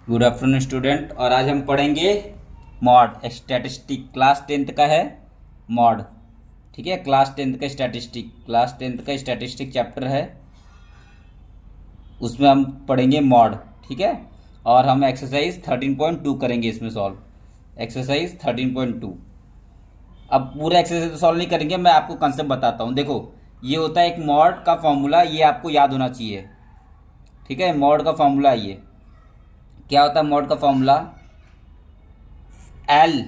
Good afternoon student. और आज हम पढ़ेंगे मॉड स्टैटिस्टिक। क्लास टेंथ का है मॉड। ठीक है, क्लास टेंथ का स्टैटिस्टिक चैप्टर है, उसमें हम पढ़ेंगे मॉड। ठीक है, और हम एक्सरसाइज 13.2 करेंगे इसमें सॉल्व। एक्सरसाइज 13.2। अब पूरा एक्सरसाइज तो सॉल्व नहीं करेंगे, मैं आपको कंसेप्ट बताता हूँ। देखो, ये होता है एक मॉड का फॉर्मूला, ये आपको याद होना चाहिए। ठीक है, मॉड का फॉर्मूला ये क्या होता है? मॉड का formula L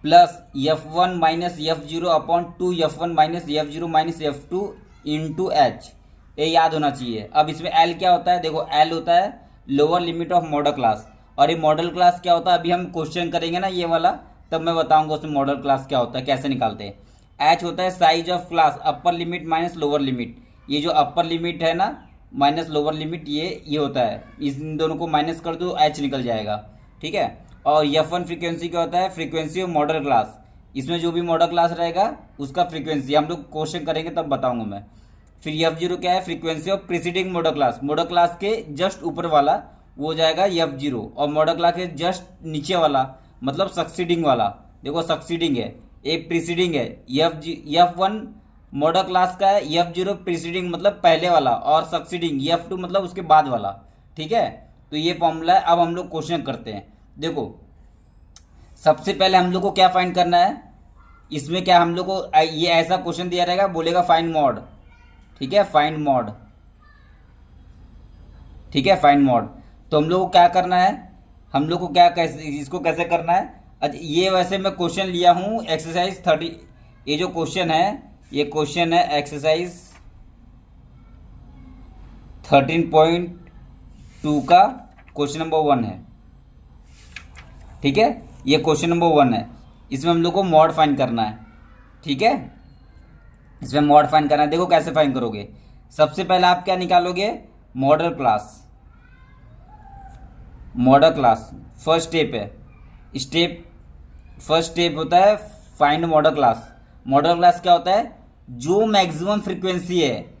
plus f one minus f zero upon two f one minus f zero minus f two into H. ये याद होना चाहिए। अब इसमें एल क्या होता है? देखो, एल होता है lower limit of model class. और ये मॉडल क्लास क्या होता है, अभी हम क्वेश्चन करेंगे ना ये वाला, तब मैं बताऊंगा उसमें मॉडल क्लास क्या होता है, कैसे निकालते हैं। एच होता है size of class, upper limit minus lower limit. ये जो अपर लिमिट है ना माइनस लोअर लिमिट, ये होता है। इन दोनों को माइनस कर दो, एच निकल जाएगा। ठीक है। और एफ वन फ्रीक्वेंसी क्या होता है? Frequency of model class. इसमें जो भी मॉडल क्लास रहेगा उसका फ्रीक्वेंसी हम लोग क्वेश्चन करेंगे तब बताऊंगा मैं। फिर एफ जीरो क्या है? Frequency of preceding model class. Modal class के जस्ट ऊपर वाला वो हो जाएगा एफ जीरो, और मॉडल क्लास के जस्ट नीचे वाला मतलब सक्सीडिंग वाला। देखो, सक्सीडिंग है, एक प्रीसीडिंग है। एफ वन मॉडल क्लास का है, एफ जीरो प्रीसीडिंग मतलब पहले वाला, और सक्सीडिंग एफ टू मतलब उसके बाद वाला। ठीक है, तो ये फॉर्मूला है। अब हम लोग क्वेश्चन करते हैं। देखो, सबसे पहले हम लोग को क्या फाइंड करना है? इसमें क्या हम लोग को ये ऐसा क्वेश्चन दिया रहेगा, बोलेगा फाइंड मॉड। ठीक है, फाइंड मॉड। ठीक है, फाइंड मॉड। तो हम लोग को क्या करना है? हम लोग को क्या कैसे इसको कैसे करना है? अच्छा, ये वैसे मैं क्वेश्चन लिया हूँ एक्सरसाइज 30। ये जो क्वेश्चन है, ये क्वेश्चन है एक्सरसाइज 13.2 का क्वेश्चन नंबर 1 है। ठीक है, ये क्वेश्चन नंबर 1 है। इसमें हम लोग को मॉड फाइंड करना है। ठीक है, इसमें मॉड फाइंड करना है। देखो कैसे फाइंड करोगे। सबसे पहले आप क्या निकालोगे? Model class. Modal class first step है। स्टेप फर्स्ट स्टेप होता है find model class. Modal class क्या होता है? जो मैक्सिमम फ्रीक्वेंसी है,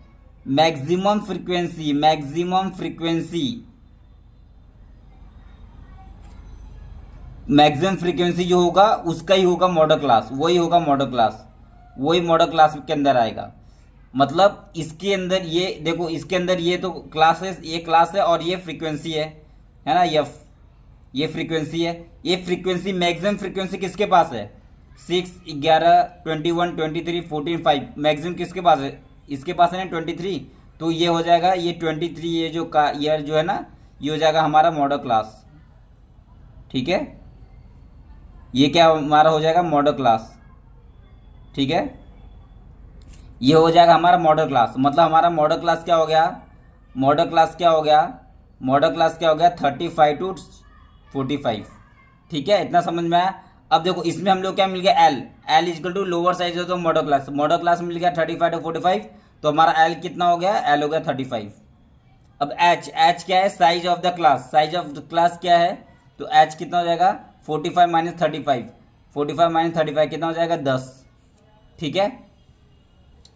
maximum frequency, maximum frequency, maximum frequency जो होगा उसका ही होगा मॉडल क्लास, वही होगा मॉडल क्लास, वही मॉडल क्लास के अंदर आएगा। मतलब इसके अंदर ये देखो, इसके अंदर ये तो क्लास है, ये क्लास है और ये फ्रीक्वेंसी है ना, ये फ्रीक्वेंसी है। ये फ्रीक्वेंसी मैक्सिमम फ्रीक्वेंसी किसके पास है? 6, 11, 21, 23, 14, 5। मैक्सिमम किसके पास है? इसके पास है ना 23। तो ये हो जाएगा, ये 23, ये जो का ईयर जो है ना, ये हो जाएगा हमारा मॉडल क्लास। ठीक है, ये क्या हमारा हो जाएगा? Model class. ठीक है, ये हो जाएगा हमारा मॉडल क्लास। मतलब हमारा मॉडल क्लास क्या हो गया? मॉडल क्लास क्या हो गया? मॉडल क्लास क्या हो गया? 35 टू 45। ठीक है, इतना समझ में आया। अब देखो, इसमें हम लोग क्या मिल गया? L. L equal to lower size है तो मॉडल क्लास। मॉडल क्लास मिल गया 35 टू 45, तो हमारा एल कितना हो गया? एल हो गया 35। अब एच, एच क्या है? Size of the class. Size of the class क्या है? तो एच कितना हो जाएगा? 45 माइनस 35। 45 माइनस 35 कितना हो जाएगा? 10। ठीक है,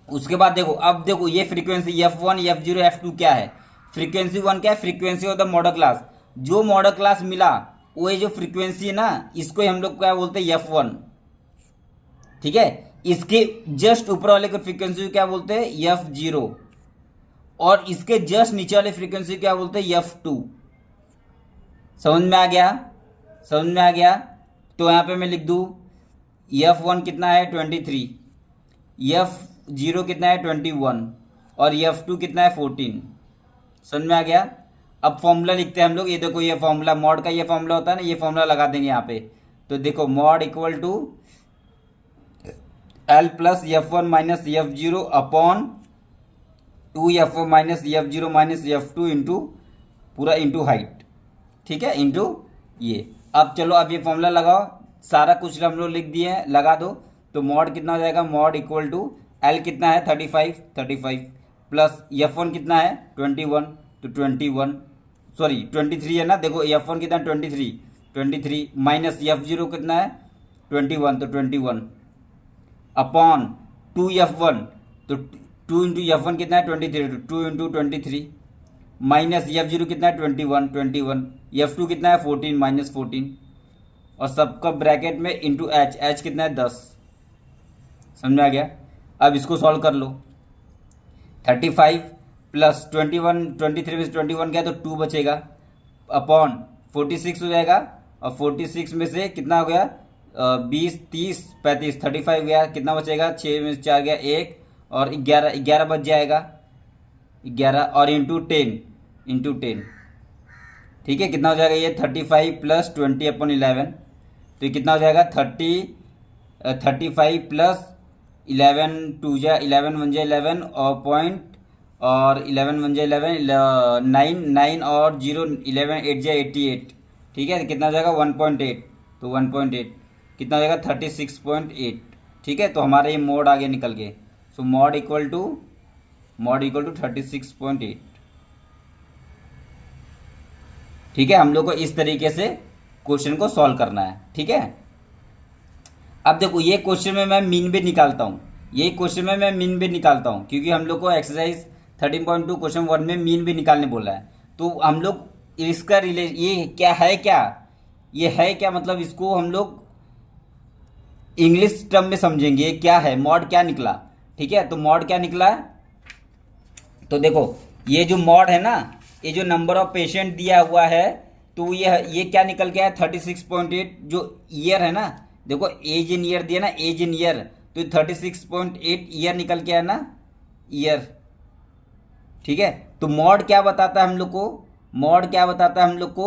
उसके बाद देखो, अब देखो ये frequency F one, F zero, F two क्या है? फ्रीक्वेंसी 1 क्या है? Frequency of the model class. जो मॉडल क्लास मिला वो ये जो फ्रीक्वेंसी है ना, इसको हम लोग क्या बोलते हैं? F one. ठीक है, इसके जस्ट ऊपर वाले को फ्रीक्वेंसी क्या बोलते हैं? F zero. और इसके जस्ट नीचे वाले फ्रीक्वेंसी क्या बोलते हैं? F two. समझ में आ गया? समझ में आ गया? तो यहां पे मैं लिख दू एफ वन कितना है? 23। एफ जीरो कितना है? 21। और एफ टू कितना है? 14। समझ में आ गया? अब फॉर्मूला लिखते हैं हम लोग। ये देखो, ये फॉर्मूला मॉड का ये फॉर्मूला होता है ना, ये फॉर्मूला लगा देंगे यहाँ पे। तो देखो, mode equal to L plus f one minus f zero upon two f one minus f zero minus f two into पूरा इंटू हाइट। ठीक है, इंटू ये। अब चलो, अब ये फॉर्मूला लगाओ। सारा कुछ हम लोग लिख दिए हैं, लगा दो। तो मॉड कितना हो जाएगा? मॉड इक्वल टू एल कितना है? 35 प्लस एफ वन कितना है? 21। तो 21, सॉरी 23 है ना। देखो, एफ वन कितना है? 23 माइनस एफ जीरो कितना है? 21। तो 21 अपॉन टू एफ वन। तो 2 इंटू एफ वन कितना है? 23। तो 2 इंटू 23 माइनस एफ जीरो कितना है 21, एफ टू कितना है 14 -14, और सबका ब्रैकेट में इंटू एच, एच कितना है 10। समझ में आ गया। अब इसको सॉल्व कर लो। 35 प्लस 21, 23 में से 21 क्या है तो 2 बचेगा, अपॉन 46 हो जाएगा, और 46 में से कितना हो गया 20, 30, 35, 35 गया, कितना बचेगा 6 में से 4 गया 1, और 11 बच जाएगा 11, और इंटू 10, ठीक है। कितना हो जाएगा ये 35 प्लस 20/11, तो ये कितना हो जाएगा 35 प्लस 11 2 जा 11 1 जा 11, और पॉइंट, और 11 1 जा 11 9 और 0 11 8 जा 88, ठीक है। कितना हो जाएगा 1.8, तो 1.8 कितना हो जाएगा 36.8, ठीक है। तो हमारा ये मोड आगे निकल गए। सो मोड इक्वल टू 36.8, ठीक है। हम लोग को इस तरीके से क्वेश्चन को सॉल्व करना है, ठीक है। अब देखो ये क्वेश्चन में मैं मीन भी निकालता हूँ, क्योंकि हम लोग को एक्सरसाइज 13.2 क्वेश्चन 1 में मीन भी निकालने बोला है। तो हम लोग इसका ये क्या है मतलब इसको हम लोग इंग्लिश टर्म में समझेंगे। ये क्या है, मॉड क्या निकला, ठीक है। तो मॉड क्या निकला, तो देखो ये जो मॉड है ना, ये जो नंबर ऑफ पेशेंट दिया हुआ है, तो ये क्या निकल के आया 36.8। जो ईयर है ना, देखो एज इन ईयर दिया ना, एज इन ईयर, तो 36.8 ईयर निकल के आया ना, ईयर, ठीक है। तो मॉड क्या बताता है हम लोग को,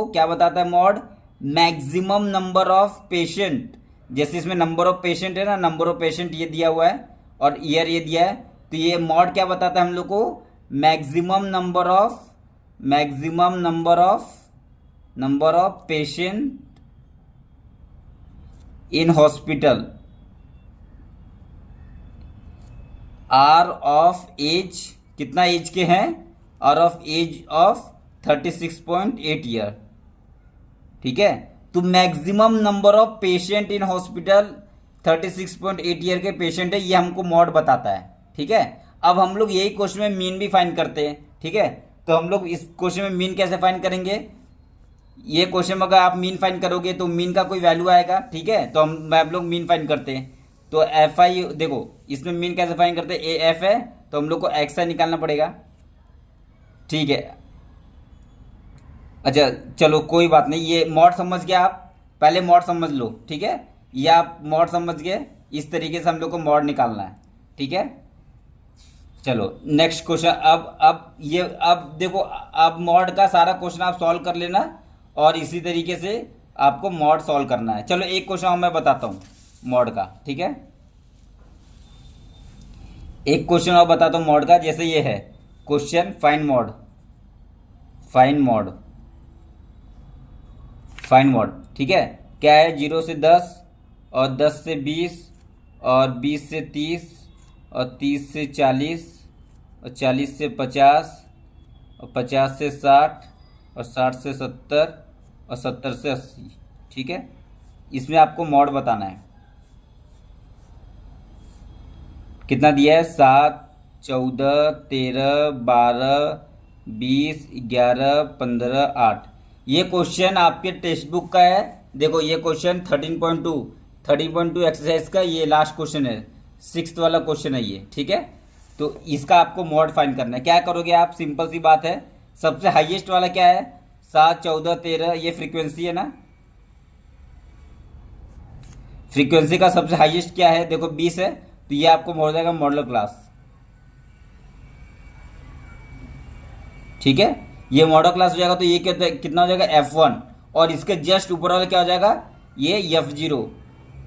क्या बताता है mod, maximum number of patient. जैसे इसमें नंबर ऑफ पेशेंट है ना, नंबर ऑफ पेशेंट ये दिया हुआ है और ईयर ये दिया है, तो ये मॉड क्या बताता है हम लोग को, maximum number of patient in hospital are of age, कितना एज के हैं, are of age of 36.8 year, ठीक है। तो maximum number of patient in hospital 36.8 year के पेशेंट है, ये हमको मॉड बताता है, ठीक है। अब हम लोग यही क्वेश्चन में मीन भी फाइंड करते हैं, ठीक है। तो हम लोग इस क्वेश्चन में मीन कैसे फाइंड करेंगे, ये क्वेश्चन में अगर आप मीन फाइंड करोगे तो मीन का कोई वैल्यू आएगा, ठीक है। तो हम लोग मीन फाइंड करते हैं। तो एफ आई, देखो इसमें मीन कैसे फाइंड करते हैं, ए एफ है तो हम लोग को एक्स आई निकालना पड़ेगा, ठीक है। अच्छा चलो कोई बात नहीं, ये मॉड समझ गया आप, पहले मॉड समझ लो, ठीक है। ये आप मॉड समझ गए, इस तरीके से हम लोग को मॉड निकालना है, ठीक है। चलो नेक्स्ट क्वेश्चन। अब देखो, अब मॉड का सारा क्वेश्चन आप सॉल्व कर लेना, और इसी तरीके से आपको मॉड सॉल्व करना है। चलो एक क्वेश्चन मैं बताता हूँ मॉड का, ठीक है। एक क्वेश्चन और बताता हूँ मॉड का, जैसे ये है क्वेश्चन, फाइंड मॉड, ठीक है। क्या है, 0 से 10 और 10 से 20 और 20 से 30 और 30 से 40 और 40 से 50 और 50 से 60 और 60 से 70 और 70 से 80, ठीक है। इसमें आपको मॉड बताना है। कितना दिया है, 7 14 13 12 20 11 15 8। ये क्वेश्चन आपके टेक्स्ट बुक का है। देखो ये क्वेश्चन 13.2 एक्सरसाइज का ये लास्ट क्वेश्चन है, 6th वाला क्वेश्चन है ये, ठीक है। तो इसका आपको मॉड फाइंड करना है। क्या करोगे आप, सिंपल सी बात है, सबसे हाईएस्ट वाला क्या है 7 14 13, ये फ्रीक्वेंसी है ना, फ्रीक्वेंसी का सबसे हाईएस्ट क्या है, देखो 20 है, तो ये आपको हो जाएगा मॉडुलर क्लास, ठीक है। ये मॉडुलर क्लास हो जाएगा, तो ये कितना हो जाएगा F1, और इसके जस्ट ऊपर वाला क्या हो जाएगा, ये F0,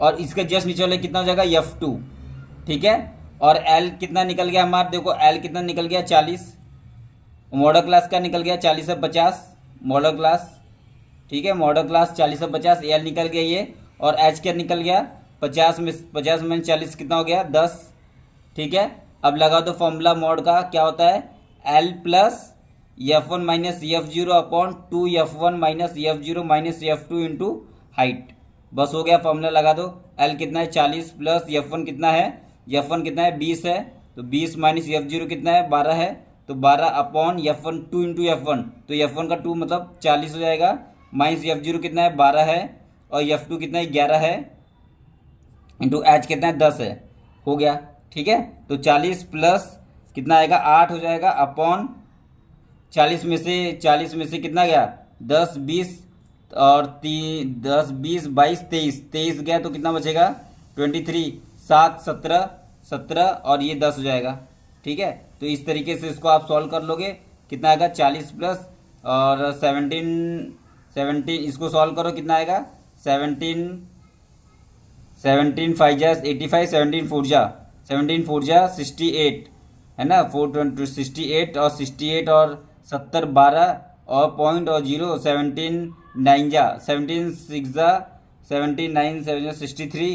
और इसके जस्ट नीचे वाले कितना हो जाएगा F2, ठीक है। और L कितना निकल गया हमारा, देखो L कितना निकल गया 40, मॉडुलर क्लास का निकल गया 40 से 50 मॉडुलर क्लास, ठीक है। मॉडुलर क्लास 40 से 50 L निकल गया ये, और H क्या निकल गया 50 में 40 कितना हो गया 10, ठीक है। अब लगा दो फॉर्मूला मॉड का, क्या होता है L plus F1 minus F0 upon 2 F1 minus F0 minus F2 into height, बस हो गया फॉर्मूला लगा दो। L कितना है 40 प्लस F1 कितना है 20 है, तो 20 माइनस F0 कितना है 12 है, तो 12 अपॉन F1 2 इंटू F1, तो F1 का 2 मतलब 40 हो जाएगा, माइनस F0 कितना है 12 है, और F2 कितना है 11 है, इंटू H कितना है 10 है, हो गया। ठीक है, तो 40 प्लस कितना आएगा 8 हो जाएगा, अपॉन 40 में से कितना गया 10 20 और 10 20 22 23 गया, तो कितना बचेगा 23, 7 17 17 और ये 10 हो जाएगा। ठीक है, तो इस तरीके से इसको आप सॉल्व कर लोगे, कितना आएगा 40 प्लस और 17 इसको सॉल्व करो, कितना आएगा 17 5 जा 85, 17 4 जा 68 है ना, 468 और 68 और 70 12 और पॉइंट और 0 17 9 जा 17 6 जा 17 9 7 जा 63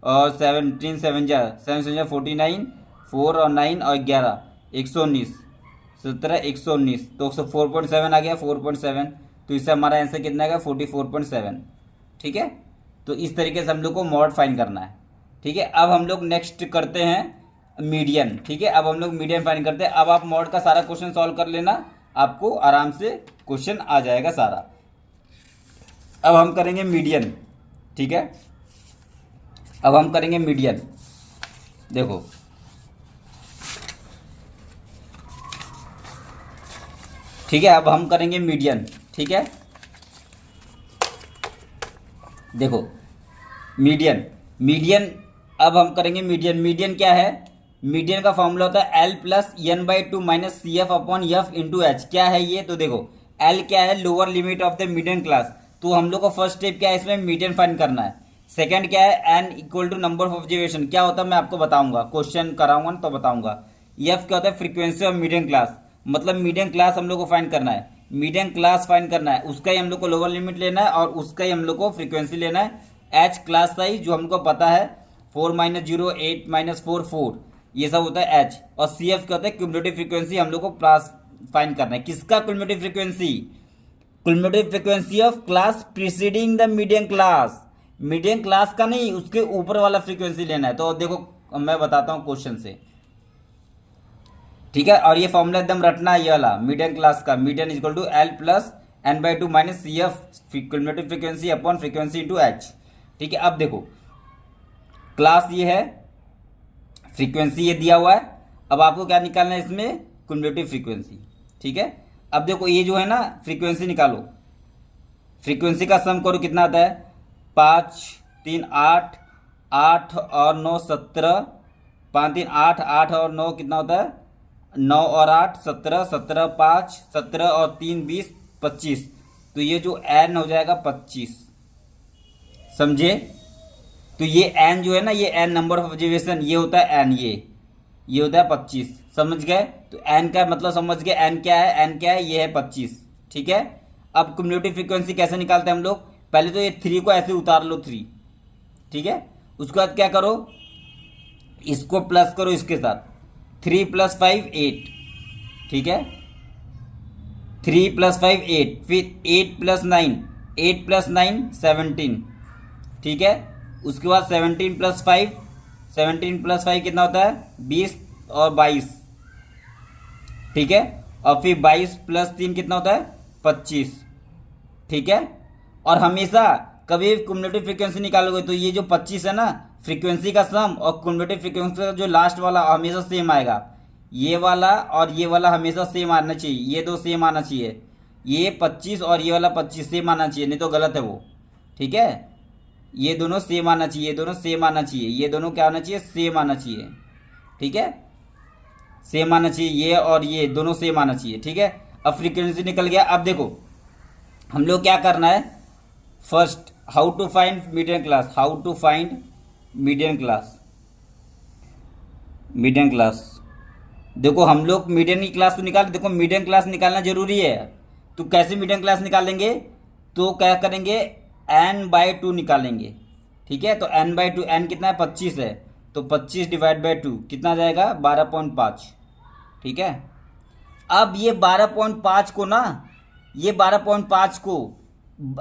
और 17 7 जा 49 4 और 9 और 11 119 17 119, तो 4.7 आ गया 4.7, तो इससे हमारा आंसर कितना आएगा 44.7। ठीक है, तो इस तरीके से हम लोग को मॉड फाइंड करना है। ठीक है, अब हम लोग नेक्स्ट करते हैं मीडियन। ठीक है, अब हम लोग मीडियन फाइंड करते हैं। अब आप मॉड का सारा क्वेश्चन सॉल्व कर लेना, आपको आराम से क्वेश्चन आ जाएगा सारा। अब हम करेंगे मीडियन। ठीक है, अब हम करेंगे मीडियन। देखो ठीक है, अब हम करेंगे मीडियन। ठीक है, देखो मीडियन अब हम करेंगे मीडियन। मीडियन क्या है, मीडियन का फॉर्मूला होता है L plus n/2 minus C F upon F into H. क्या है ये, तो देखो L क्या है, lower limit of the median class, तो हम लोग का फर्स्ट स्टेप क्या है, इसमें मीडियन फाइंड करना है। सेकंड क्या है, n equal to number of observation, क्या होता है मैं आपको बताऊंगा, क्वेश्चन कराऊंगा तो बताऊंगा। एफ क्या होता है, फ्रीक्वेंसी ऑफ मीडियन क्लास, मतलब मीडियन क्लास हम लोग को फाइंड करना है, मीडियन क्लास फाइंड करना है, उसका ही हम लोग को लोअर लिमिट लेना है और उसका ही हम लोग को फ्रीक्वेंसी लेना है। एच क्लास साइज जो हमको पता है 4 - 0 8 - 4 4, ये सब होता है एच। और सी एफ क्या होता है, क्यूमुलेटिव फ्रीक्वेंसी हम लोग को क्लास फाइंड करना है। किसका cumulative frequency, cumulative frequency of class preceding the median class, median class का नहीं, उसके ऊपर वाला फ्रीक्वेंसी लेना है। तो देखो मैं बताता हूँ क्वेश्चन से। ठीक है, और ये फॉर्मूला एकदम रटना है, ये वाला मीडियन क्लास का, median equal to L plus n/2 minus C F cumulative frequency upon frequency into H. ठीक है, अब देखो क्लास ये है, फ्रीक्वेंसी ये दिया हुआ है, अब आपको क्या निकालना है इसमें, क्यूमुलेटिव फ्रीक्वेंसी। ठीक है, अब देखो ये जो है ना फ्रीक्वेंसी निकालो, फ्रीक्वेंसी का सम करो, कितना आता है 5 3 8 8 और 9 17, 5 3 8 8 और 9 कितना होता है 9 और 8 17, 17 5 17 और 3 20 25, तो ये जो n हो जाएगा 25, समझे। तो ये n जो है ना, ये n नंबर ऑफ ऑब्जर्वेशन, ये होता है n, ये होता है 25, समझ गए। तो n का मतलब समझ गए, n क्या है, n क्या है, ये है 25। ठीक है, अब क्यूमुलेटिव फ्रीक्वेंसी कैसे निकालते हैं हम लोग, पहले तो ये 3 को ऐसे उतार लो 3। ठीक है, उसके बाद क्या करो, इसको प्लस करो इसके साथ, 3 + 5 8। ठीक है, 3 + 5 8, फिर 8 + 9 8 + 9 17। ठीक है, उसके बाद 17 + 5 17 + 5 कितना होता है 20 और 22। ठीक है, और फिर 22 + 3 कितना होता है 25। ठीक है, और हमेशा कभी क्यूमुलेटिव फ्रीक्वेंसी निकालोगे तो ये जो 25 है ना, फ्रीक्वेंसी का सम और क्यूमुलेटिव फ्रीक्वेंसी का जो लास्ट वाला हमेशा सेम आएगा, ये वाला और ये वाला हमेशा सेम आना चाहिए, ये दो सेम आना चाहिए, ये 25 और ये वाला 25 सेम आना चाहिए, नहीं तो गलत है वो। ठीक है, ये दोनों सेम आना चाहिए, ये दोनों सेम आना चाहिए, ये दोनों क्या आना चाहिए, सेम आना चाहिए। ठीक है, सेम आना चाहिए, ये और ये दोनों सेम आना चाहिए। ठीक है, अब फ्रीक्वेंसी निकल गया। अब देखो हम लोग क्या करना है, first how to find median class, how to find median class, median class. देखो हम लोग मीडियन की क्लास तो निकाल, देखो मीडियन क्लास निकालना जरूरी है, तो कैसे मीडियन क्लास निकालेंगे, तो क्या करेंगे n/2 निकालेंगे। ठीक है, तो n/2, n कितना है 25 है, तो 25 / 2 कितना आ जाएगा 12.5। ठीक है, अब ये 12.5 को ना, ये 12.5 को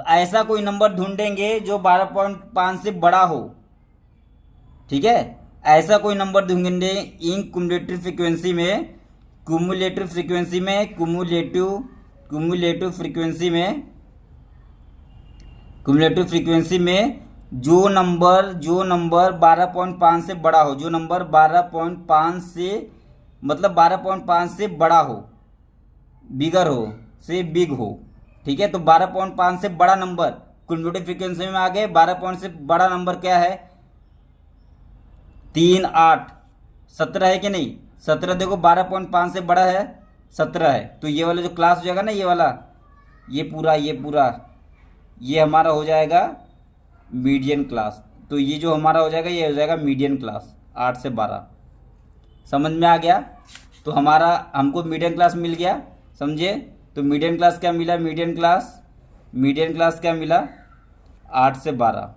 ऐसा कोई नंबर ढूंढेंगे जो 12.5 से बड़ा हो। ठीक है, ऐसा कोई नंबर ढूंढेंगे इन क्यूमुलेटिव फ्रीक्वेंसी में क्यूमुलेटिव फ्रीक्वेंसी में क्यूमुलेटिव फ्रीक्वेंसी में जो नंबर 12.5 से बड़ा हो, जो नंबर 12.5 से मतलब 12.5 से बड़ा हो, बिगर हो से बिग हो, ठीक है। तो 12.5 से बड़ा नंबर क्यूमुलेटिव फ्रीक्वेंसी में आ गए। 12 से बड़ा नंबर क्या है? 3, 8, 17 है कि नहीं? 17 देखो 12.5 से बड़ा है, 17 है। तो ये वाला जो क्लास हो जाएगा ना, ये वाला, ये पूरा ये हमारा हो जाएगा मीडियन क्लास। तो ये जो हमारा हो जाएगा, ये हो जाएगा मीडियन क्लास 8 से 12। समझ में आ गया? तो हमको मीडियन क्लास मिल गया, समझे? तो मीडियन क्लास क्या मिला? मीडियन क्लास क्या मिला? 8 से 12,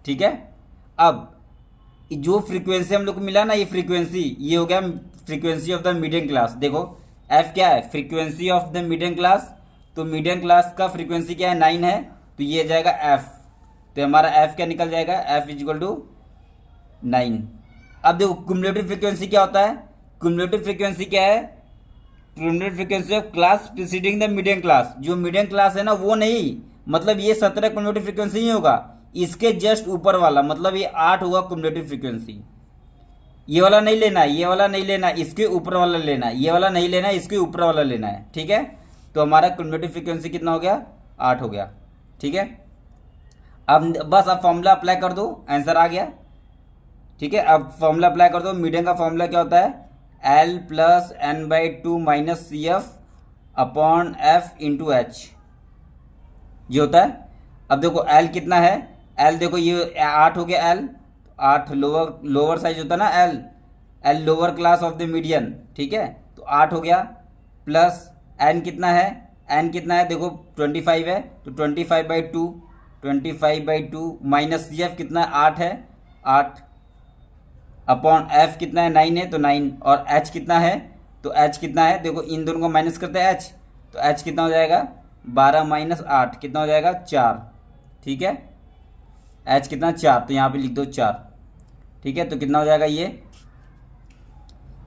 ठीक है। अब जो फ्रीक्वेंसी हम लोग को मिला ना, ये फ्रीक्वेंसी, ये हो गया frequency of the median class. देखो एफ क्या है? Frequency of the median class. तो मीडियन क्लास का फ्रीक्वेंसी क्या है? 9 है। तो ये जाएगा एफ। तो हमारा एफ क्या निकल जाएगा? F equal to 9। अब देखो क्यूमुलेटिव फ्रीक्वेंसी क्या होता है? क्यूमुलेटिव फ्रीक्वेंसी क्या है? Cumulative frequency of class preceding the median class. जो मीडियन क्लास है ना, वो नहीं, मतलब ये 17 क्यूमुलेटिव फ्रीक्वेंसी नहीं होगा, इसके जस्ट ऊपर वाला, मतलब ये 8 होगा क्यूमुलेटिव फ्रीक्वेंसी। ये वाला नहीं लेना है, ये वाला नहीं लेना है, इसके ऊपर वाला लेना है। ये वाला नहीं लेना है, इसके ऊपर वाला लेना है, ठीक है। तो हमारा क्यूमुलेटिव फ्रीक्वेंसी कितना हो गया? 8 हो गया, ठीक है। अब बस आप फॉर्मूला अप्लाई कर दो, आंसर आ गया, ठीक है। अब फॉर्मूला अप्लाई कर दो। मीडियन का फॉर्मूला क्या होता है? L plus n/2 minus C F upon F into H, ये होता है। अब देखो L कितना है? L देखो ये 8 हो गया। L 8 लोअर साइज होता है ना, L lower class of the median, ठीक है। तो 8 हो गया, प्लस n कितना है? n कितना है? देखो 25 है, तो 25/2 माइनस सी एफ कितना है? 8 है, 8 अपॉन एफ कितना है? 9 है, तो 9। और एच कितना है? तो एच कितना है? देखो इन दोनों को माइनस करते हैं एच, तो एच कितना हो जाएगा? 12 माइनस 8 कितना हो जाएगा? 4, ठीक है। एच कितना? 4, तो यहाँ पे लिख दो 4, ठीक है। तो कितना हो जाएगा?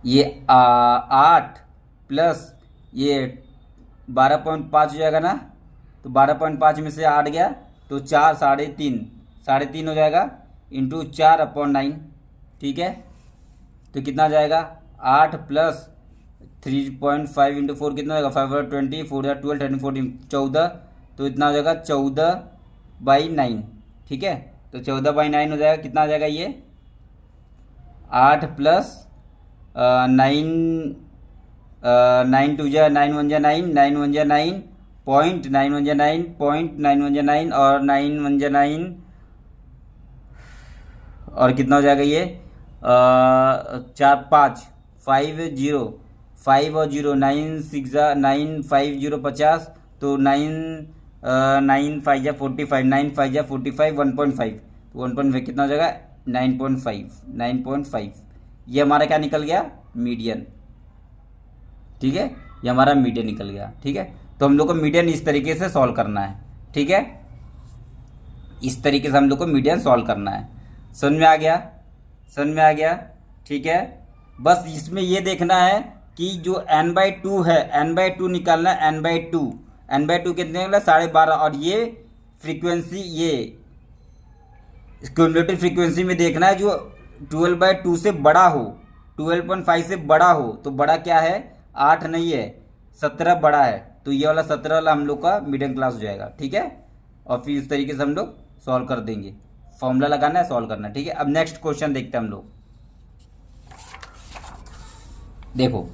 ये 8 प्लस ये 12.5 हो जाएगा ना। तो 12.5 में से 8 गया, तो 4, 3.5 हो जाएगा, इंटू 4/9, ठीक है। तो कितना जाएगा? 8 प्लस 3.5 इंटू 4 कितना हो जाएगा? 5 और 20, 4 या 12, 13, 14, 14। तो इतना हो जाएगा 14/9, ठीक है। तो 14/9 हो जाएगा। कितना आ जाएगा ये? 8 प्लस 9, 9 2 जा 9 1 जा 9, 9 1 जा 9, पॉइंट 9 1 जा 9, पॉइंट 9 1 जा 9, और 9 1 जा 9, और कितना हो जाएगा ये? 4 5 5 0 5 और 0 9 6 जा 9 5 0 50। तो 9 5 जा 45, 9 5 जा 45, 1.5, तो 1.5 कितना हो जाएगा? 9.5। ये हमारा क्या निकल गया? मीडियन, ठीक है। ये हमारा मीडियन निकल गया, ठीक है। तो हम लोग को मीडियन इस तरीके से सॉल्व करना है, ठीक है। इस तरीके से हम लोग को मीडियन सॉल्व करना है। समझ में आ गया? ठीक है। बस इसमें ये देखना है कि जो n/2 है, n/2 निकालना है। n/2 कितने निकला? 12.5। और ये फ्रीक्वेंसी, ये क्यूमुलेटिव फ्रीक्वेंसी में देखना है जो 12/2 से बड़ा हो, 12.5 से बड़ा हो। तो बड़ा क्या है? 8 नहीं है, 17 बड़ा है। तो ये वाला 17 वाला हम लोग का मीडियम क्लास हो जाएगा, ठीक है। और फिर इस तरीके से हम लोग सॉल्व कर देंगे। फॉर्मूला लगाना है, सॉल्व करना है, ठीक है। अब नेक्स्ट क्वेश्चन देखते हैं हम लोग। देखो,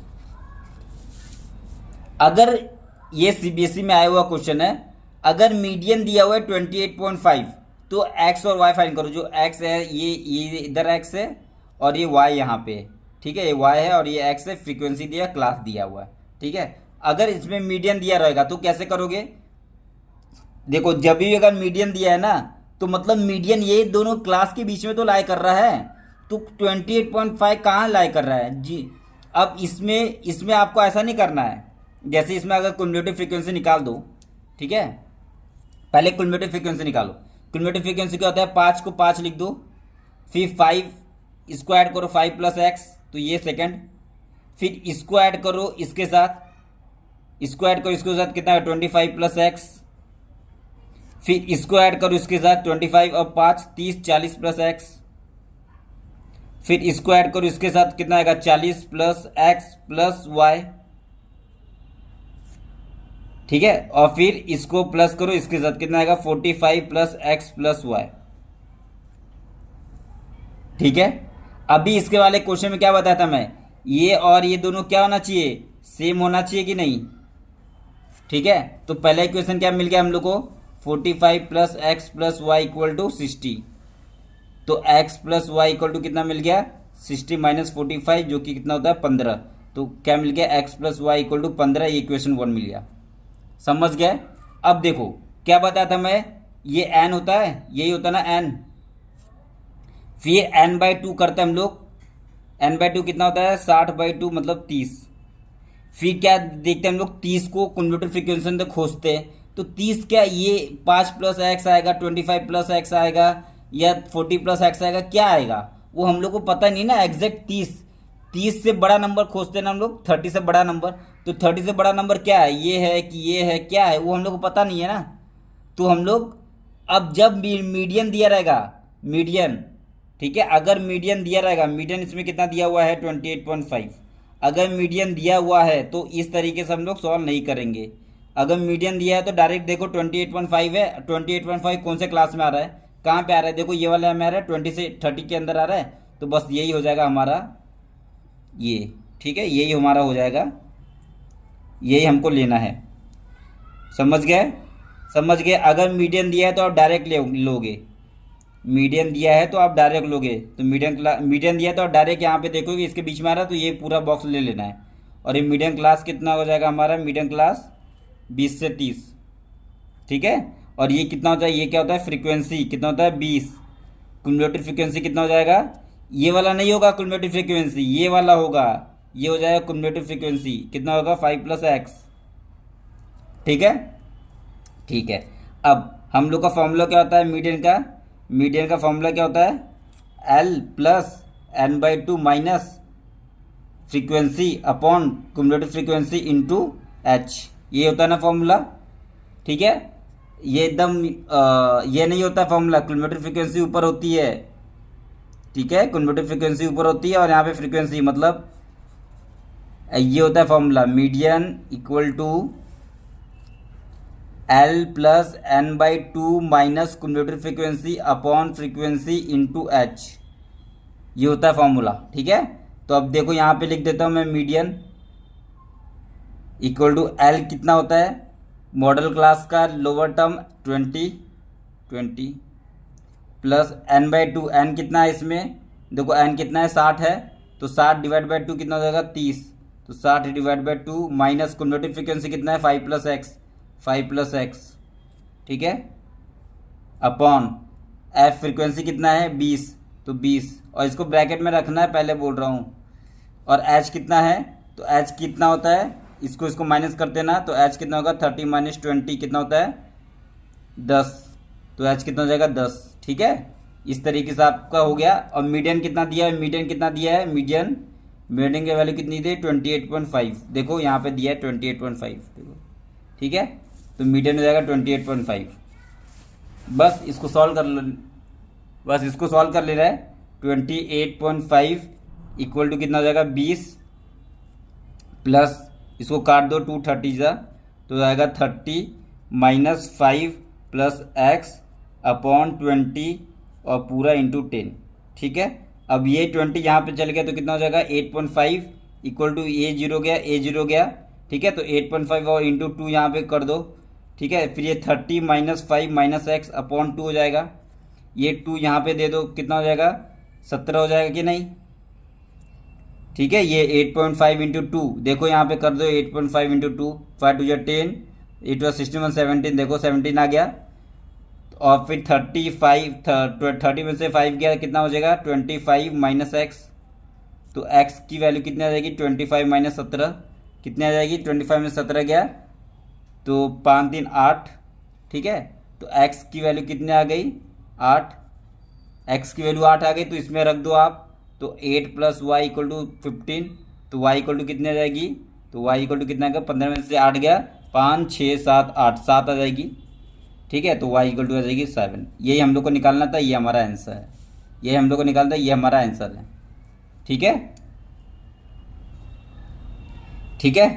अगर ये सीबीएसई में आया हुआ क्वेश्चन है, अगर मीडियन दिया हुआ है 28.5, तो एक्स और वाई फाइंड करो। जो एक्स है ये इधर एक्स है, और ये वाई यहाँ पे, ठीक है। ये वाई है और ये एक्स है, फ्रीक्वेंसी दिया, क्लास दिया हुआ है, ठीक है। अगर इसमें मीडियन दिया रहेगा तो कैसे करोगे? देखो, जब भी अगर मीडियन दिया है ना, तो मतलब मीडियन ये दोनों क्लास के बीच में तो लाई कर रहा है, तो 28.5 कहाँ लाई कर रहा है जी। अब इसमें आपको ऐसा नहीं करना है। जैसे इसमें अगर क्यूमुलेटिव फ्रीक्वेंसी निकाल दो, ठीक है। पहले क्यूमुलेटिव फ्रीक्वेंसी निकालो। क्यूमुलेटिव फ्रीक्वेंसी क्या होता है? 5 को 5 लिख दो, फिर 5 स्क्वायर करो, 5 प्लस एक्स, तो ये सेकंड, फिर इसको ऐड करो इसके साथ, इसको ऐड करो इसके साथ, कितना है 25 प्लस एक्स। फिर इसको ऐड करो इसके साथ 25 और 5 30 40 प्लस एक्स। फिर इसको ऐड करो इसके साथ, कितना आएगा 40 प्लस एक्स प्लस वाई। ठीक है, और फिर इसको प्लस करो इसके साथ, कितना आएगा 45 प्लस एक्स प्लस वाई। ठीक है, अभी इसके वाले क्वेश्चन में क्या बताया था मैं, ये और ये दोनों क्या होना चाहिए, सेम होना चाहिए कि नहीं। ठीक है, तो पहला इक्वेशन क्या मिल गया हम लोग को, 45 plus X plus Y equal to 60। तो x plus Y equal to कितना मिल गया 60 माइनस 45, जो कि कितना होता है 15। तो क्या मिल गया x plus Y equal to 15, ये इक्वेशन 1 मिल गया। समझ गए। अब देखो क्या बताया था मैं, ये n होता है, यही होता ना n, फिर n/2 करते हैं हम लोग। n/2 कितना होता है 60/2 मतलब 30। फिर क्या देखते हैं हम लोग, 30 को कन्वर्टर फ्रीक्वेंसी अंदर खोजते हैं। तो 30 क्या, ये 5 प्लस एक्स आएगा, 25 प्लस एक्स आएगा, या 40 प्लस एक्स आएगा, क्या आएगा वो हम लोग को पता नहीं ना एग्जैक्ट। 30 से बड़ा नंबर खोजते हैं ना हम लोग, 30 से बड़ा नंबर। तो 30 से बड़ा नंबर क्या है, ये है कि ये है, क्या है वो हम लोग को पता नहीं है ना। तो हम लोग अब जब मीडियन दिया रहेगा, मीडियन, ठीक है, अगर मीडियन दिया रहेगा, मीडियन इसमें कितना दिया हुआ है 28.5, अगर मीडियन दिया हुआ है तो इस तरीके से हम लोग सॉल्व नहीं करेंगे। अगर मीडियन दिया है तो डायरेक्ट देखो 28.5 है, 28.5 कौन से क्लास में आ रहा है, कहाँ पे आ रहा है, देखो ये वाला में आ रहा है 20 से 30 के अंदर आ रहा है, तो बस यही हो जाएगा हमारा ये। ठीक है, यही हमारा हो जाएगा, यही हमको लेना है। समझ गए, समझ गए। अगर मीडियन दिया है तो आप डायरेक्ट लोगे, मीडियन दिया है तो आप डायरेक्ट लोगे। तो मीडियन दिया है तो आप डायरेक्ट यहाँ पे देखोगे इसके बीच में आ रहा है, तो ये पूरा बॉक्स ले लेना है। और ये मीडियन क्लास कितना हो जाएगा हमारा, मीडियन क्लास 20 से 30। ठीक है, और ये कितना होता है, ये क्या होता है फ्रीक्वेंसी, कितना होता है 20। क्युमुलेटिव फ्रीक्वेंसी कितना हो जाएगा, ये वाला नहीं होगा क्युमुलेटिव फ्रीक्वेंसी, ये वाला होगा, ये हो जाएगा क्युमुलेटिव फ्रीक्वेंसी, कितना होगा 5 प्लस एक्स। ठीक है, ठीक है। अब हम लोग का फॉर्मूला क्या होता है मीडियन का, मीडियन का फॉर्मूला क्या होता है L plus n/2 minus frequency upon cumulative frequency into H, ये होता है ना फॉर्मूला। ठीक है, ये एकदम ये नहीं होता फॉर्मूला, क्युमुलेटिव फ्रीक्वेंसी ऊपर होती है। ठीक है, क्युमुलेटिव फ्रीक्वेंसी ऊपर होती है और यहाँ पे फ्रीक्वेंसी, मतलब ये होता है formula, median equal to L plus n/2 minus cumulative frequency upon frequency into H, ये होता है फॉर्मूला। ठीक है, तो अब देखो यहाँ पे लिख देता हूँ मैं, मीडियन इक्वल टू L कितना होता है मॉडल क्लास का lower term 20 plus n/2, n कितना है इसमें, देखो n कितना है 60 है, तो 60 डिवाइड बाई 2 कितना हो जाएगा 30, तो 60 डिवाइड बाई 2 माइनस कन्वर्टिव फ्रीक्वेंसी कितना है 5 प्लस एक्स। ठीक है, अपॉन f फ्रीक्वेंसी कितना है 20, तो 20, और इसको ब्रैकेट में रखना है, पहले बोल रहा हूँ। और h कितना है, तो h कितना होता है, इसको माइनस करते ना, तो h कितना होगा 30 माइनस 20 कितना होता है 10, तो h कितना हो जाएगा 10। ठीक है, इस तरीके से आपका हो गया। और मीडियन कितना दिया है, मीडियन कितना दिया है, मीडियन की वैल्यू कितनी दी है 28.5, देखो यहाँ पे दिया है 28.5, देखो। ठीक है, तो मीडियन हो जाएगा 28.5। बस इसको सॉल्व कर लो, बस इसको सॉल्व कर ले रहा है। 28.5 इक्वल टू कितना हो जाएगा 20 प्लस, इसको काट दो 230 जा, तो आएगा 30 माइनस 5 प्लस एक्स अपॉन 20 और पूरा इंटू 10। ठीक है, अब ये 20 यहाँ पे चल गया तो कितना हो जाएगा 8.5 इक्वल टू A0 गया, A0 गया। ठीक है, तो 8.5 और इंटू 2 यहाँ पे कर दो। ठीक है, फिर ये 30 माइनस 5 माइनस एक्स अपॉन 2 हो जाएगा, ये 2 यहाँ पे दे दो, कितना हो जाएगा 17 हो जाएगा कि नहीं। ठीक है, ये 8.5 इंटू 2, देखो यहाँ पे कर दो 8.5 इंटू 2, 5 2 10, 8 61 17, देखो 17 आ गया। और फिर 30 में से 5 गया, कितना हो जाएगा 25 माइनस एक्स, तो एक्स की वैल्यू कितनी आ जाएगी 25 माइनस 17, कितनी आ जाएगी 25 में 17 गया, तो 5 3 8। ठीक है, तो एक्स की वैल्यू कितनी आ गई 8, एक्स की वैल्यू 8 आ गई, तो इसमें रख दो आप, तो 8 प्लस वाई इक्वल टू 15, तो y इक्वल टू कितनी आ जाएगी, तो y इक्वल टू कितना आएगा, 15 में से 8 गया, 5 6 7 8, 7 आ जाएगी। ठीक है, तो y इक्वल टू आ जाएगी 7। यही हम लोग को निकालना था, ये हमारा आंसर है। यही हम लोग को निकालना था, ये हमारा आंसर है। ठीक है, ठीक है।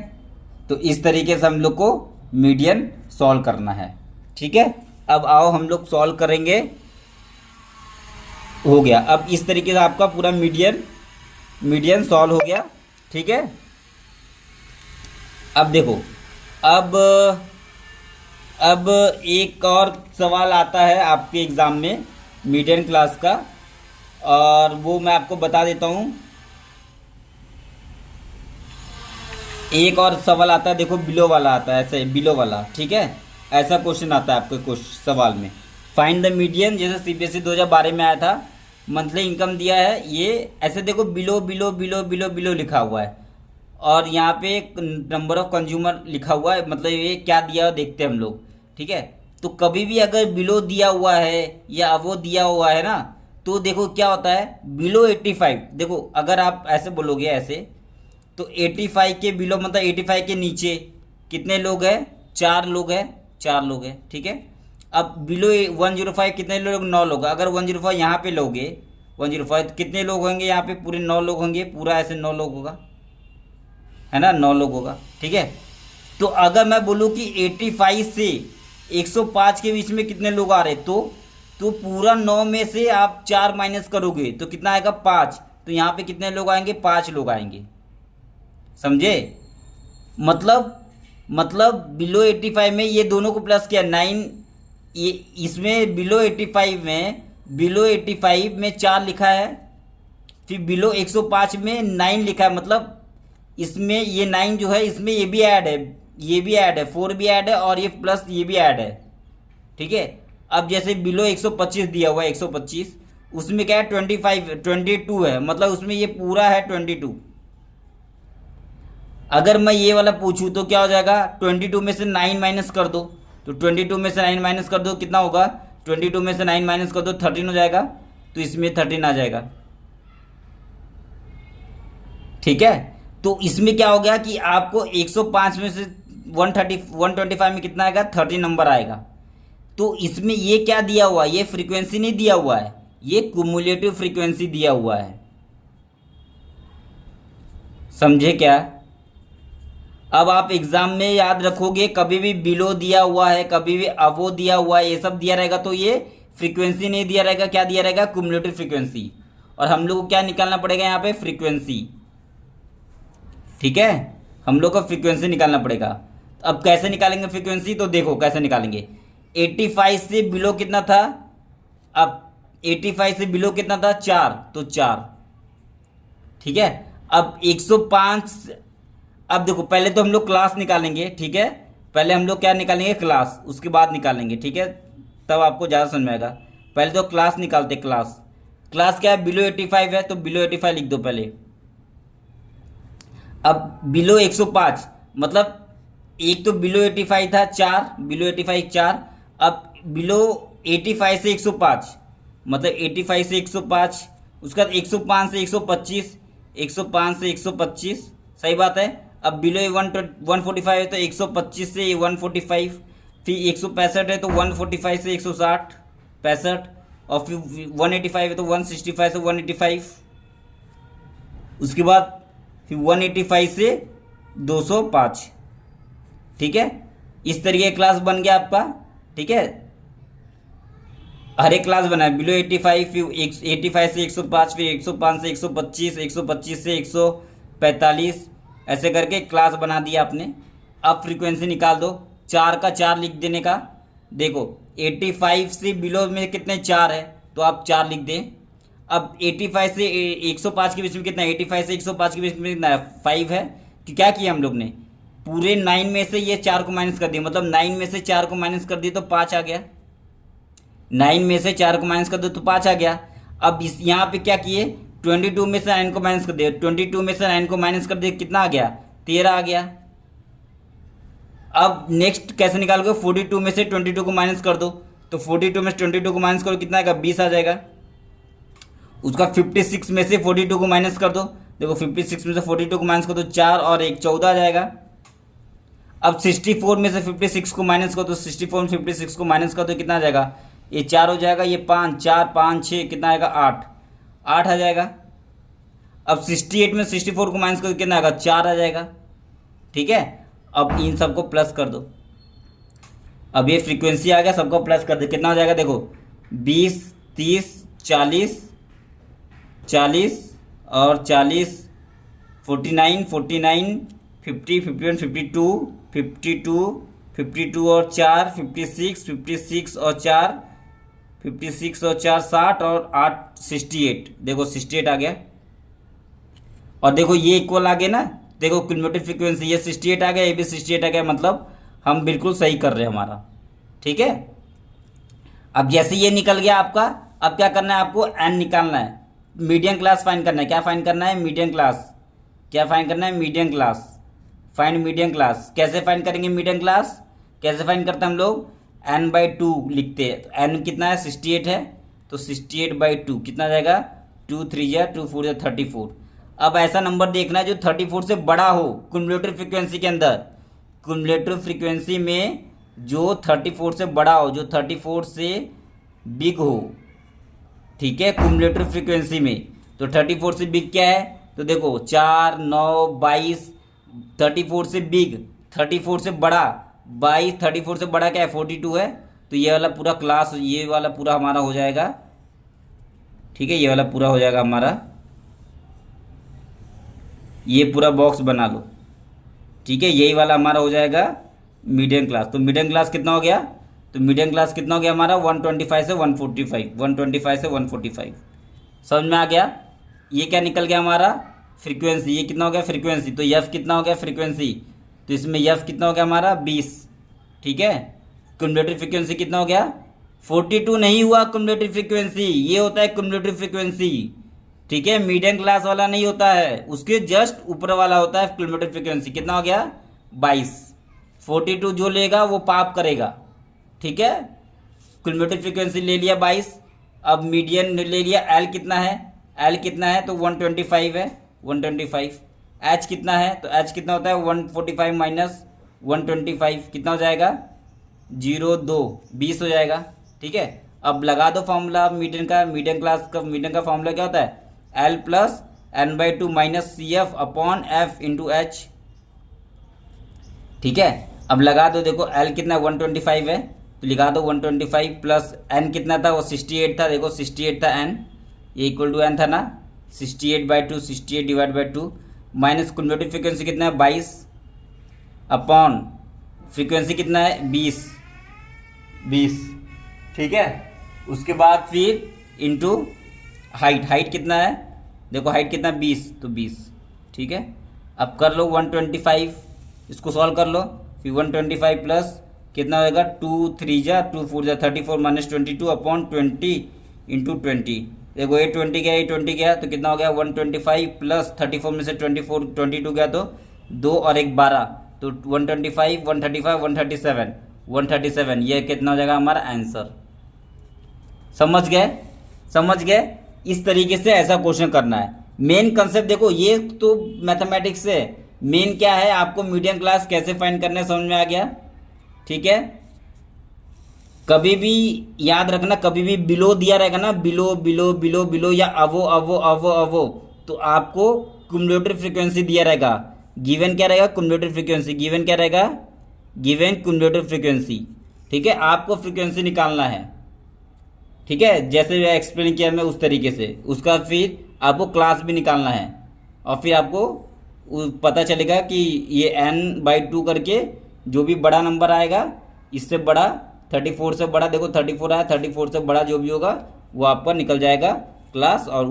तो इस तरीके से हम लोग को मीडियन सॉल्व करना है। ठीक है, अब आओ हम लोग सॉल्व करेंगे। हो गया, अब इस तरीके से आपका पूरा मीडियन सॉल्व हो गया। ठीक है, अब देखो, अब एक और सवाल आता है आपके एग्जाम में मीडियन क्लास का, और वो मैं आपको बता देता हूँ। एक और सवाल आता है, देखो बिलो वाला आता है, ऐसे बिलो वाला। ठीक है, ऐसा क्वेश्चन आता है आपके क्वेश्चन सवाल में, फाइंड द मीडियन, जैसे सीबीएसई 2012 में आया था। मंथली इनकम दिया है, ये ऐसे देखो below below below below below लिखा हुआ है, और यहाँ पे नंबर ऑफ कंज्यूमर लिखा हुआ है, मतलब ये क्या दिया है देखते हैं हम लोग। ठीक है, तो कभी भी अगर बिलो दिया हुआ है या वो दिया हुआ है ना, तो देखो क्या होता है, बिलो 85। देखो अगर आप ऐसे बोलोगे ऐसे, तो 85 के बिलो मतलब 85 के नीचे कितने लोग हैं, 4 लोग हैं, 4 लोग हैं। ठीक है, अब बिलो 105 कितने लोग, 9 लोग। अगर 105 यहाँ पे लोगे 105, तो कितने लोग होंगे यहाँ पे, पूरे 9 लोग होंगे, पूरा ऐसे 9 लोग होगा, है ना, 9 लोग होगा। ठीक है, तो अगर मैं बोलूँ कि 85 से 105 के बीच में कितने लोग आ रहे, तो पूरा 9 में से आप 4 माइनस करोगे तो कितना आएगा, 5। तो यहाँ पे कितने लोग आएंगे, 5 लोग आएंगे। समझे, मतलब बिलो 85 में ये दोनों को प्लस किया 9, ये इसमें बिलो 85 में 4 लिखा है, फिर बिलो 105 में 9 लिखा है, मतलब इसमें ये 9 जो है, इसमें ये भी ऐड है, ये भी ऐड है, 4 भी ऐड है, और ये प्लस ये भी ऐड है। ठीक है, अब जैसे बिलो 125 दिया हुआ है, 125, उसमें क्या है, 22 है, मतलब उसमें ये पूरा है 22। अगर मैं ये वाला पूछूं तो क्या हो जाएगा, 22 में से 9 माइनस कर दो, तो 22 में से 9 माइनस कर दो कितना होगा, 22 में से 9 माइनस कर दो 13 हो जाएगा, तो इसमें 13 आ जाएगा। ठीक है, तो इसमें क्या हो गया कि आपको 105 में से 125 में कितना आएगा, 30 नंबर आएगा। तो इसमें ये क्या दिया हुआ है, ये फ्रीक्वेंसी नहीं दिया हुआ है, ये क्युमुलेटिव फ्रीक्वेंसी दिया हुआ है। समझे क्या? अब आप एग्जाम में याद रखोगे, कभी भी बिलो दिया हुआ है, कभी भी अवो दिया हुआ है, ये सब दिया रहेगा तो ये फ्रीक्वेंसी नहीं दिया रहेगा, क्या दिया रहेगा, क्युमुलेटिव फ्रीक्वेंसी। और हम लोग को क्या निकालना पड़ेगा यहाँ पे, फ्रीक्वेंसी। ठीक है, हम लोग को फ्रीक्वेंसी निकालना पड़ेगा। अब कैसे निकालेंगे फ्रीक्वेंसी, तो देखो कैसे निकालेंगे। 85 से बिलो कितना था, अब 85 से बिलो कितना था, 4, तो 4। ठीक है, अब 105, अब देखो पहले तो हम लोग क्लास निकालेंगे। ठीक है, पहले हम लोग क्या निकालेंगे, क्लास, उसके बाद निकालेंगे। ठीक है, तब आपको ज़्यादा समझ में आएगा। पहले तो क्लास निकालते, क्लास क्या है, बिलो 85 है, तो बिलो 85 लिख दो पहले। अब बिलो 105, मतलब एक तो बिलो 85 था 4, बिलो 85 4, अब बिलो 85 से 105, मतलब 85 से 105, उसके बाद 105 से 125, 105 से 125, सही बात है। अब बिलो 145 है तो 125 से 145, फिर 165 है तो 145 से 160 65, और फिर 185 है तो 165 से 185, उसके बाद फिर 185 से 205। ठीक है, इस तरीके क्लास बन गया आपका। ठीक है, हर एक क्लास बना है, बिलो 85, फिर 85 से 105, फिर 105 से 125, 125 से 145, ऐसे करके क्लास बना दिया आपने। अब फ्रीक्वेंसी निकाल दो, 4 का 4 लिख देने का। देखो 85 से बिलो में कितने 4 है, तो आप 4 लिख दें। अब 85 से 105 के बीच में कितना है, 85 से 105 के बीच में कितना है, 5 है। कि क्या किया हम लोग ने, पूरे 9 में से ये 4 को माइनस कर दिया, मतलब 9 में से 4 को माइनस कर दिया तो 5 आ गया। 9 में से 4 को माइनस कर दो तो 5 आ गया। अब इस यहाँ पे क्या किए, 22 में से 9 को माइनस कर दिया, 22 में से 9 को माइनस कर दिया, कितना आ गया, 13 आ गया। अब नेक्स्ट कैसे निकालोगे, 42 में से 22 को माइनस कर दो, तो 42 में से 22 को माइनस करो, कितना आएगा, 20 आ जाएगा। उसका 56 में से 42 को माइनस कर दो, देखो 56 में से 42 को माइनस करो तो 4 और 1 14 आ जाएगा। अब 64 में से 56 को माइनस करो तो 64 में 56 को माइनस करो तो कितना आ जाएगा, ये 4 हो जाएगा, ये 5 4 5 6 कितना आएगा 8 8 आ जाएगा। अब 68 में 64 को माइनस करो तो कितना आएगा 4 आ जाएगा। ठीक है, अब इन सबको प्लस कर दो। अब ये फ्रीक्वेंसी आ गया, सबको प्लस कर दो, कितना हो जाएगा देखो 20 30 40 40 और 40 49 49 50 51 52 52 52 और 4 56 56 और 4 56 और 4 60 और 8 68, देखो 68 आ गया। और देखो ये इक्वल आ गया ना, देखो क्यूमुलेटिव फ्रीक्वेंसी ये 68 आ गया, ये भी 68 आ गया, मतलब हम बिल्कुल सही कर रहे हैं हमारा। ठीक है, अब जैसे ये निकल गया आपका, अब क्या करना है आपको, एन निकालना है, मीडियम क्लास फाइंड करना है। क्या फाइंड करना है, मीडियम क्लास। क्या फाइंड करना है, medium class. Find medium class. कैसे फाइंड करेंगे मीडियम क्लास, कैसे फाइंड करते हैं हम लोग, n/2 लिखते हैं। तो n कितना है 68 है, तो 68/2 कितना आ जाएगा 2 3 2 4 34। अब ऐसा नंबर देखना है जो 34 से बड़ा हो क्यूमुलेटिव फ्रीक्वेंसी के अंदर, क्यूमुलेटिव फ्रीक्वेंसी में जो 34 से बड़ा हो, जो 34 से बिग हो। ठीक है, क्यूमुलेटिव फ्रीक्वेंसी में तो 34 से बिग क्या है, तो देखो 4 9 22, 34 से बिग, 34 से बड़ा 22, 34 से बड़ा क्या है 42 है। तो ये वाला पूरा क्लास, ये वाला पूरा हमारा हो जाएगा। ठीक है, ये वाला पूरा हो जाएगा हमारा, ये पूरा बॉक्स बना लो। ठीक है, यही वाला हमारा हो जाएगा मीडियम क्लास। तो मीडियम क्लास कितना हो गया, तो मीडियम क्लास कितना हो गया हमारा 125 से 145, 125 से 145। समझ में आ गया। ये क्या निकल गया हमारा फ्रीक्वेंसी, ये कितना हो गया फ्रीक्वेंसी, तो एफ कितना हो गया फ्रीक्वेंसी, तो इसमें एफ कितना हो गया हमारा 20। ठीक है, क्यूमुलेटिव फ्रीक्वेंसी कितना हो गया 42 नहीं हुआ क्यूमुलेटिव फ्रीक्वेंसी, ये होता है क्यूमुलेटिव फ्रीक्वेंसी। ठीक है, मीडियम क्लास वाला नहीं होता है, उसके जस्ट ऊपर वाला होता है क्यूमुलेटिव फ्रीक्वेंसी। कितना हो गया 22, 42 जो लेगा वो पाप करेगा। ठीक है, क्यूमुलेटिव फ्रीक्वेंसी ले लिया 22। अब मीडियन ले लिया, एल कितना है, एल कितना है तो 125 है, 125। एच कितना है, तो एच कितना होता है 145 माइनस 125 कितना हो जाएगा 0 2 20 हो जाएगा। ठीक है, अब लगा दो फॉर्मूला मीडियन का, मीडियम क्लास का, मीडियम का फॉर्मूला क्या होता है L plus n/2 minus CF upon F into H. ठीक है, अब लगा दो, देखो L कितना 125 है, तो लिखा दो 125 प्लस n कितना था वो 68 था, देखो 68 था n, ये इक्वल टू n था ना 68/2, 68 divide by 2 minus cumulative frequency कितना है 22 अपॉन फ्रीक्वेंसी कितना है 20। ठीक है, उसके बाद फिर इंटू हाइट, हाइट कितना है देखो हाइट कितना 20, तो 20। ठीक है, अब कर लो 125, इसको सॉल्व कर लो, फिर 125 प्लस कितना होगा 2 3 2 4 34 माइनस 22 अपॉन 20 इंटू 20। देखो ये 20 गया, ये 20 गया, तो कितना हो गया 125 प्लस 34 में से 24 22 गया तो 2 और 1 12, तो 125 135 137 137, ये कितना हो जाएगा हमारा आंसर। समझ गए, समझ गए। इस तरीके से ऐसा क्वेश्चन करना है। मेन कंसेप्ट देखो, ये तो मैथमेटिक्स है, मेन क्या है आपको मीडियम क्लास कैसे फाइंड करना है समझ में आ गया। ठीक है, कभी भी याद रखना, कभी भी बिलो दिया रहेगा ना, बिलो बिलो बिलो बिलो या अवो अवो अवो अवो, तो आपको क्यूमुलेटिव फ्रीक्वेंसी दिया रहेगा। गिवन क्या रहेगा क्यूमुलेटिव फ्रीक्वेंसी, गिवन क्या रहेगा गिवन क्यूमुलेटिव फ्रीक्वेंसी। ठीक है, आपको फ्रीक्वेंसी निकालना है। ठीक है, जैसे एक्सप्लेन किया मैं उस तरीके से, उसका फिर आपको क्लास भी निकालना है और फिर आपको पता चलेगा कि ये n/2 करके जो भी बड़ा नंबर आएगा, इससे बड़ा 34 से बड़ा, देखो 34 आया, 34 से बड़ा जो भी होगा वो आपका निकल जाएगा क्लास। और